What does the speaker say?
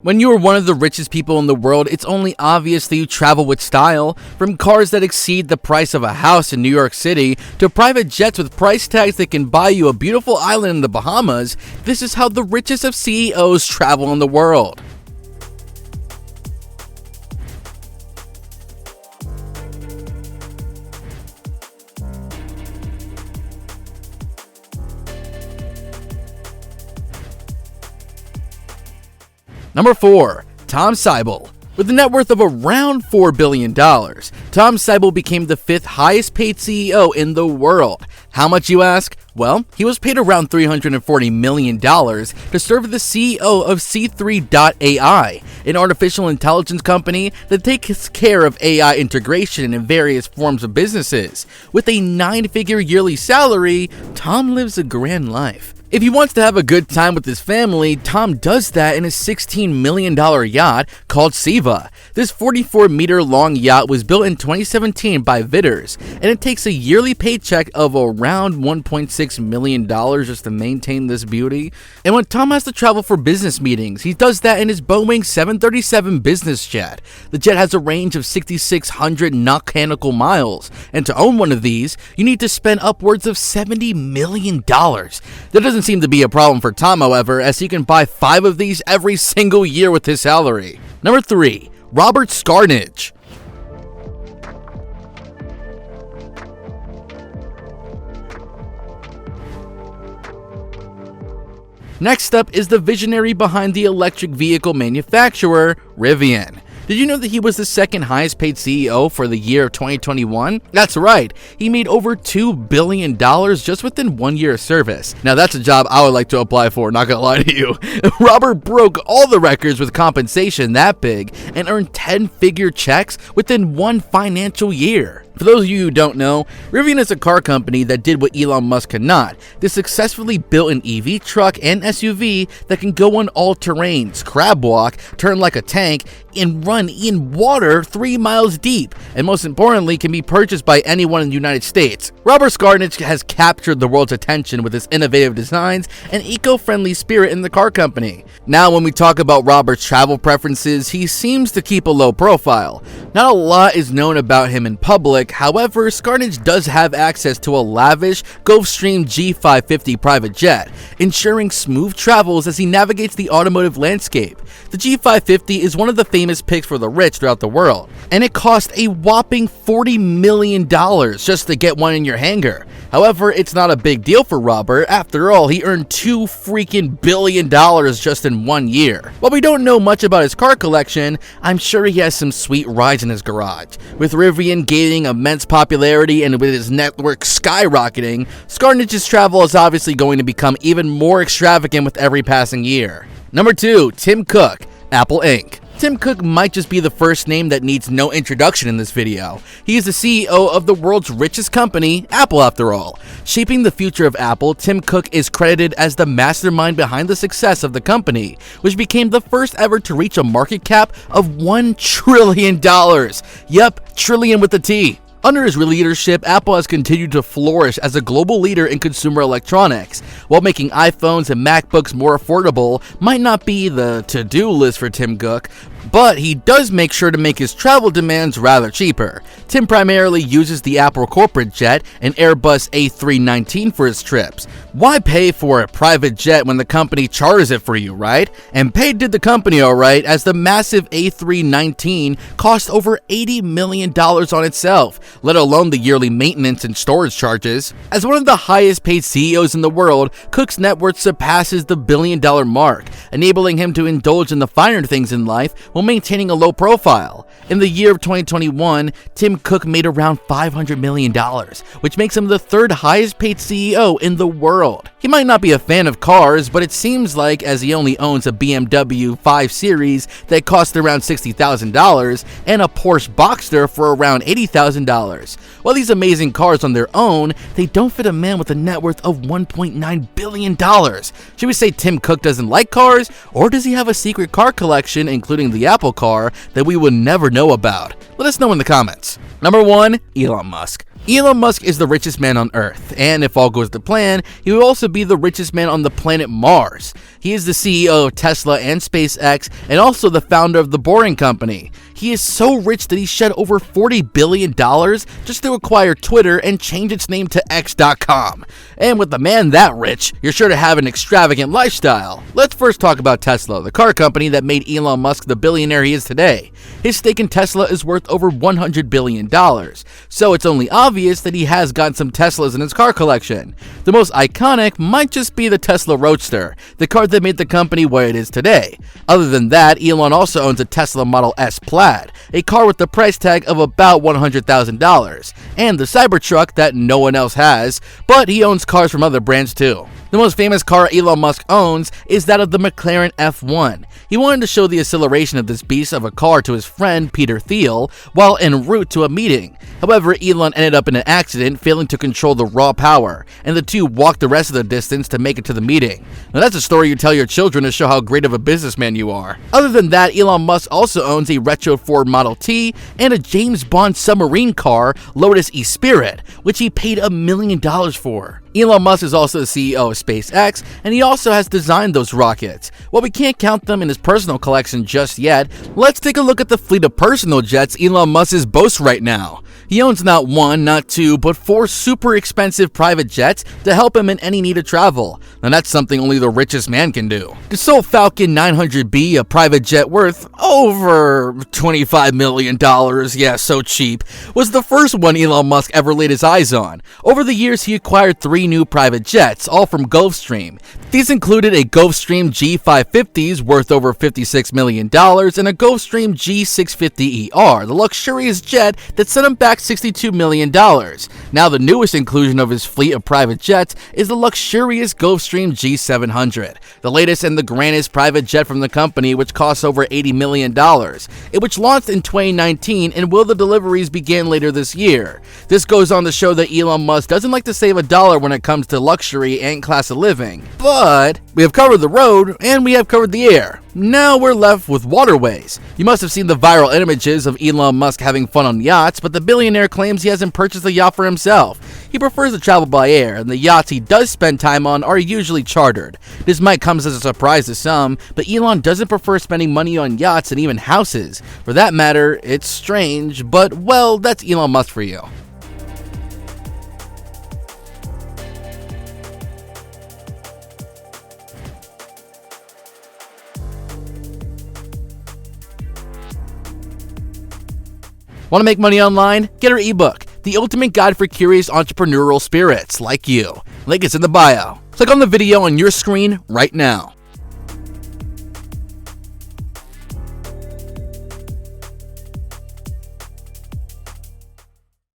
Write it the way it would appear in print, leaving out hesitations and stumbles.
When you are one of the richest people in the world, it's only obvious that you travel with style. From cars that exceed the price of a house in New York City, to private jets with price tags that can buy you a beautiful island in the Bahamas, this is how the richest of CEOs travel in the world. Number 4. Tom Seibel. With a net worth of around $4 billion, Tom Seibel became the 5th highest paid CEO in the world. How much, you ask? Well, he was paid around $340 million to serve as the CEO of C3.ai, an artificial intelligence company that takes care of AI integration in various forms of businesses. With a 9-figure yearly salary, Tom lives a grand life. If he wants to have a good time with his family, Tom does that in a $16 million yacht called Siva. This 44-meter-long yacht was built in 2017 by Vitters, and it takes a yearly paycheck of around $1.6 million just to maintain this beauty. And when Tom has to travel for business meetings, he does that in his Boeing 737 business jet. The jet has a range of 6,600 nautical miles, and to own one of these, you need to spend upwards of $70 million. That doesn't seem to be a problem for Tom, however, as he can buy 5 of these every single year with his salary. Number 3. Robert Scarnage. Next up is the visionary behind the electric vehicle manufacturer, Rivian. Did you know that he was the 2nd highest paid CEO for the year of 2021? That's right, he made over $2 billion just within 1 year of service. Now that's a job I would like to apply for, not gonna lie to you. Robert broke all the records with compensation that big and earned 10-figure checks within 1 financial year. For those of you who don't know, Rivian is a car company that did what Elon Musk could not. They successfully built an EV truck and SUV that can go on all terrains, crab walk, turn like a tank, and run in water 3 miles deep, and most importantly, can be purchased by anyone in the United States. Robert Scarnage has captured the world's attention with his innovative designs and eco-friendly spirit in the car company. Now, when we talk about Robert's travel preferences, he seems to keep a low profile. Not a lot is known about him in public. However, Scarnage does have access to a lavish Gulfstream G550 private jet, ensuring smooth travels as he navigates the automotive landscape. The G550 is one of the famous picks for the rich throughout the world, and it cost a whopping $40 million just to get one in your hangar. However, it's not a big deal for Robert. After all, he earned $2 billion just in 1 year. While we don't know much about his car collection, I'm sure he has some sweet rides in his garage. With Rivian gaining immense popularity and with his network skyrocketing, Scarnage's travel is obviously going to become even more extravagant with every passing year. Number 2. Tim Cook, Apple Inc. Tim Cook might just be the first name that needs no introduction in this video. He is the CEO of the world's richest company, Apple after all. Shaping the future of Apple, Tim Cook is credited as the mastermind behind the success of the company, which became the first ever to reach a market cap of $1 trillion. Yep, trillion with a T. Under his leadership, Apple has continued to flourish as a global leader in consumer electronics. While making iPhones and MacBooks more affordable might not be the to-do list for Tim Cook, but he does make sure to make his travel demands rather cheaper. Tim primarily uses the Apple corporate jet and Airbus A319 for his trips. Why pay for a private jet when the company charters it for you, right? And paid did the company alright, as the massive A319 cost over $80 million on itself, let alone the yearly maintenance and storage charges. As one of the highest paid CEOs in the world, Cook's net worth surpasses the $1 billion mark, enabling him to indulge in the finer things in life while maintaining a low profile. In the year of 2021, Tim Cook made around $500 million, which makes him the 3rd highest paid CEO in the world. He might not be a fan of cars, but it seems like, as he only owns a BMW 5 Series that costs around $60,000 and a Porsche Boxster for around $80,000. While these amazing cars on their own, they don't fit a man with a net worth of $1.9 billion. Should we say Tim Cook doesn't like cars, or does he have a secret car collection, including the Apple car, that we would never know about? Let us know in the comments. Number 1. Elon Musk. Elon Musk is the richest man on Earth, and if all goes to plan, he will also be the richest man on the planet Mars. He is the CEO of Tesla and SpaceX, and also the founder of the Boring Company. He is so rich that he shed over $40 billion just to acquire Twitter and change its name to X.com. And with a man that rich, you're sure to have an extravagant lifestyle. Let's first talk about Tesla, the car company that made Elon Musk the billionaire he is today. His stake in Tesla is worth over $100 billion, so it's only obvious that he has gotten some Teslas in his car collection. The most iconic might just be the Tesla Roadster, the car that made the company what it is today. Other than that, Elon also owns a Tesla Model S Plaid, a car with the price tag of about $100,000, and the Cybertruck that no one else has, but he owns cars from other brands too. The most famous car Elon Musk owns is that of the McLaren F1. He wanted to show the acceleration of this beast of a car to his friend Peter Thiel while en route to a meeting. However, Elon ended up in an accident, failing to control the raw power, and the two walked the rest of the distance to make it to the meeting. Now that's a story you tell your children to show how great of a businessman you are. Other than that, Elon Musk also owns a retro Ford Model T and a James Bond submarine car, Lotus E-Spirit, which he paid $1 million for. Elon Musk is also the CEO of SpaceX, and he also has designed those rockets. While we can't count them in his personal collection just yet, let's take a look at the fleet of personal jets Elon Musk boasts right now. He owns not one, not two, but 4 super expensive private jets to help him in any need of travel. Now that's something only the richest man can do. The Dassault Falcon 900B, a private jet worth over $25 million, yeah, so cheap, was the first one Elon Musk ever laid his eyes on. Over the years, he acquired 3 new private jets, all from Gulfstream. These included a Gulfstream G550s worth over $56 million and a Gulfstream G650ER, the luxurious jet that sent him back $62 million. Now the newest inclusion of his fleet of private jets is the luxurious Gulfstream G700, the latest and the grandest private jet from the company, which costs over $80 million, which launched in 2019 and will the deliveries begin later this year. This goes on to show that Elon Musk doesn't like to save a dollar when it comes to luxury and class of living. But we have covered the road and we have covered the air. Now we're left with waterways. You must have seen the viral images of Elon Musk having fun on yachts, but the billionaire claims he hasn't purchased a yacht for himself. He prefers to travel by air, and the yachts he does spend time on are usually chartered. This might come as a surprise to some, but Elon doesn't prefer spending money on yachts and even houses. For that matter, it's strange, but well, that's Elon Musk for you. Want to make money online? Get our ebook, The Ultimate Guide for Curious Entrepreneurial Spirits Like You. Link is in the bio. Click on the video on your screen right now.